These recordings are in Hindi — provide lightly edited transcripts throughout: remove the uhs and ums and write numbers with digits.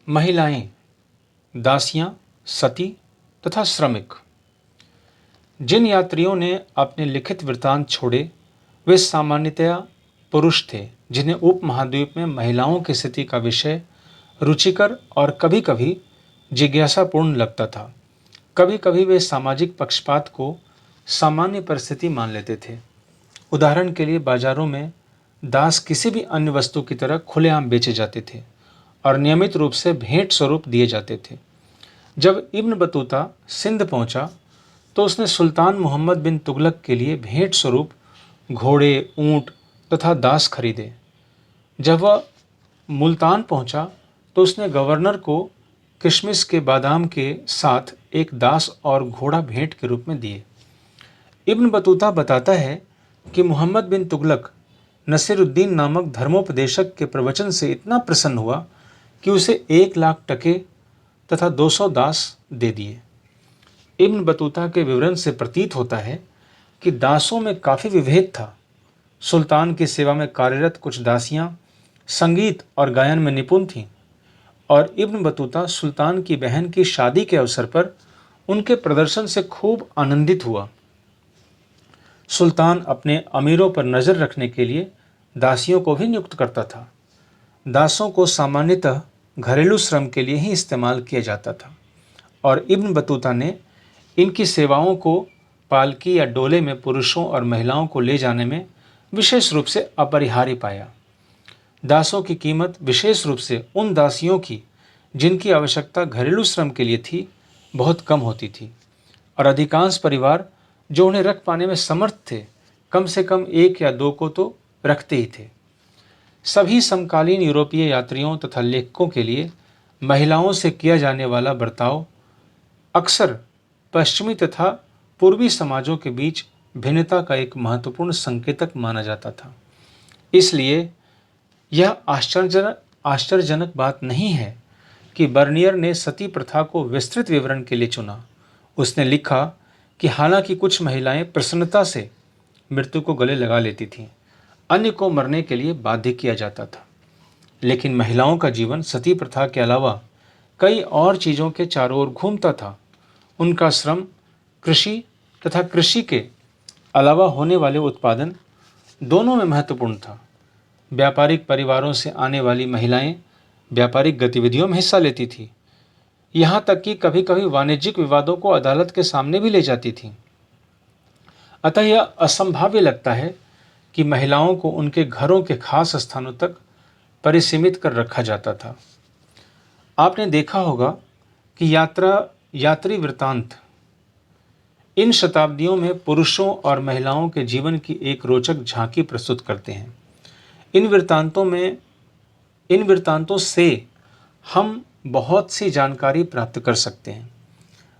महिलाएं, दासियां, सती तथा श्रमिक। जिन यात्रियों ने अपने लिखित वृत्तांत छोड़े वे सामान्यतया पुरुष थे जिन्हें उपमहाद्वीप में महिलाओं की स्थिति का विषय रुचिकर और कभी-कभी जिज्ञासापूर्ण लगता था। कभी-कभी वे सामाजिक पक्षपात को सामान्य परिस्थिति मान लेते थे। उदाहरण के लिए बाजारों में दास किसी भी अन्य वस्तु की तरह खुलेआम बेचे जाते थे और नियमित रूप से भेंट स्वरूप दिए जाते थे। जब इब्न बतूता सिंध पहुंचा तो उसने सुल्तान मोहम्मद बिन तुगलक के लिए भेंट स्वरूप घोड़े, ऊंट तथा दास खरीदे। जब वह मुल्तान पहुंचा तो उसने गवर्नर को किशमिश के बादाम के साथ एक दास और घोड़ा भेंट के रूप में दिए। इब्न बतूता बताता है कि मोहम्मद बिन तुगलक नसीरुद्दीन नामक धर्मोपदेशक के प्रवचन से इतना प्रसन्न हुआ कि उसे 1,00,000 टके तथा 200 दास दे दिए। इब्न बतूता के विवरण से प्रतीत होता है कि दासों में काफ़ी विभेद था। सुल्तान की सेवा में कार्यरत कुछ दासियां संगीत और गायन में निपुण थीं और इब्न बतूता सुल्तान की बहन की शादी के अवसर पर उनके प्रदर्शन से खूब आनंदित हुआ। सुल्तान अपने अमीरों पर नज़र रखने के लिए दासियों को भी नियुक्त करता था। दासों को सामान्यतः घरेलू श्रम के लिए ही इस्तेमाल किया जाता था और इब्न बतूता ने इनकी सेवाओं को पालकी या डोले में पुरुषों और महिलाओं को ले जाने में विशेष रूप से अपरिहार्य पाया। दासों की कीमत विशेष रूप से उन दासियों की जिनकी आवश्यकता घरेलू श्रम के लिए थी बहुत कम होती थी और अधिकांश परिवार जो उन्हें रख पाने में समर्थ थे कम से कम 1 या 2 को तो रखते ही थे। सभी समकालीन यूरोपीय यात्रियों तथा लेखकों के लिए महिलाओं से किया जाने वाला बर्ताव अक्सर पश्चिमी तथा पूर्वी समाजों के बीच भिन्नता का एक महत्वपूर्ण संकेतक माना जाता था। इसलिए यह आश्चर्यजनक बात नहीं है कि बर्नियर ने सती प्रथा को विस्तृत विवरण के लिए चुना। उसने लिखा कि हालांकि कुछ महिलाएं प्रसन्नता से मृत्यु को गले लगा लेती थीं, अन्य को मरने के लिए बाध्य किया जाता था, लेकिन महिलाओं का जीवन सती प्रथा के अलावा कई और चीज़ों के चारों ओर घूमता था। उनका श्रम कृषि तथा कृषि के अलावा होने वाले उत्पादन दोनों में महत्वपूर्ण था। व्यापारिक परिवारों से आने वाली महिलाएं व्यापारिक गतिविधियों में हिस्सा लेती थीं, यहाँ तक कि कभी-कभी वाणिज्यिक विवादों को अदालत के सामने भी ले जाती थीं। अतः यह असंभाव्य लगता है कि महिलाओं को उनके घरों के खास स्थानों तक परिसीमित कर रखा जाता था। आपने देखा होगा कि यात्री वृत्तांत इन शताब्दियों में पुरुषों और महिलाओं के जीवन की एक रोचक झांकी प्रस्तुत करते हैं। इन वृत्तांतों से हम बहुत सी जानकारी प्राप्त कर सकते हैं,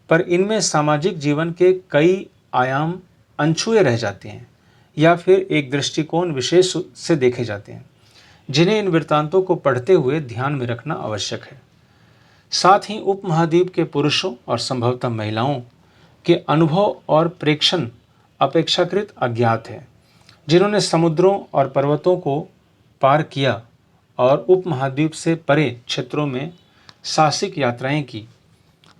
पर इनमें सामाजिक जीवन के कई आयाम अनछुए रह जाते हैं या फिर एक दृष्टिकोण विशेष से देखे जाते हैं, जिन्हें इन वृत्तांतों को पढ़ते हुए ध्यान में रखना आवश्यक है। साथ ही उपमहाद्वीप के पुरुषों और संभवतः महिलाओं के अनुभव और प्रेक्षण अपेक्षाकृत अज्ञात है, जिन्होंने समुद्रों और पर्वतों को पार किया और उपमहाद्वीप से परे क्षेत्रों में साहसिक यात्राएं की।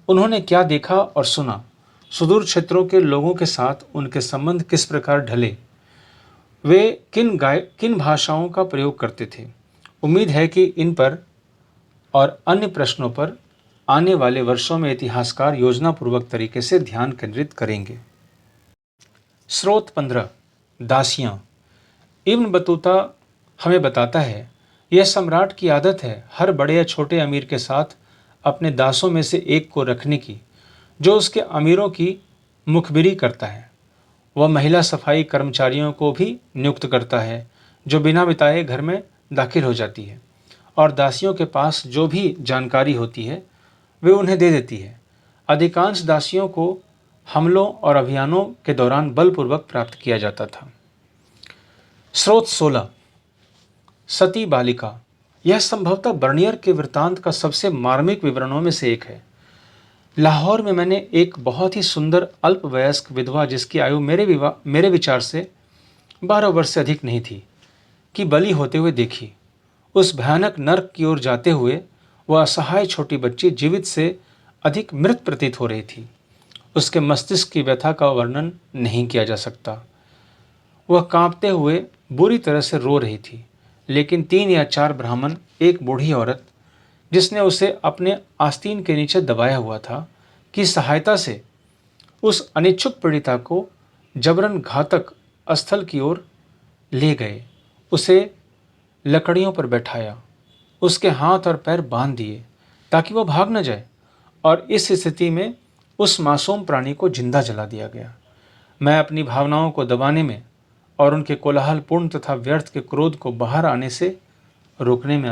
उन्होंने क्या देखा और सुना, सुदूर क्षेत्रों के लोगों के साथ उनके संबंध किस प्रकार ढले, वे किन भाषाओं का प्रयोग करते थे। उम्मीद है कि इन पर और अन्य प्रश्नों पर आने वाले वर्षों में इतिहासकार योजनापूर्वक तरीके से ध्यान केंद्रित करेंगे। स्रोत 15 दासियां। इब्न बतूता हमें बताता है यह सम्राट की आदत है हर बड़े या छोटे अमीर के साथ अपने दासों में से एक को रखने की, जो उसके अमीरों की मुखबिरी करता है। वह महिला सफाई कर्मचारियों को भी नियुक्त करता है जो बिना बिताए घर में दाखिल हो जाती है और दासियों के पास जो भी जानकारी होती है वे उन्हें दे देती है। अधिकांश दासियों को हमलों और अभियानों के दौरान बलपूर्वक प्राप्त किया जाता था। स्रोत 16 सती बालिका। यह संभवतः बर्नियर के वृत्तांत का सबसे मार्मिक विवरणों में से एक है। लाहौर में मैंने एक बहुत ही सुंदर अल्पवयस्क विधवा जिसकी आयु मेरे विचार से 12 वर्ष से अधिक नहीं थी, की बलि होते हुए देखी। उस भयानक नर्क की ओर जाते हुए वह असहाय छोटी बच्ची जीवित से अधिक मृत प्रतीत हो रही थी। उसके मस्तिष्क की व्यथा का वर्णन नहीं किया जा सकता। वह कांपते हुए बुरी तरह से रो रही थी, लेकिन 3 या 4 ब्राह्मण, एक बूढ़ी औरत जिसने उसे अपने आस्तीन के नीचे दबाया हुआ था, की सहायता से उस अनिच्छुक पीड़िता को जबरन घातक स्थल की ओर ले गए। उसे लकड़ियों पर बैठाया, उसके हाथ और पैर बांध दिए ताकि वह भाग न जाए, और इस स्थिति में उस मासूम प्राणी को जिंदा जला दिया गया। मैं अपनी भावनाओं को दबाने में और उनके कोलाहलपूर्ण तथा व्यर्थ के क्रोध को बाहर आने से रोकने में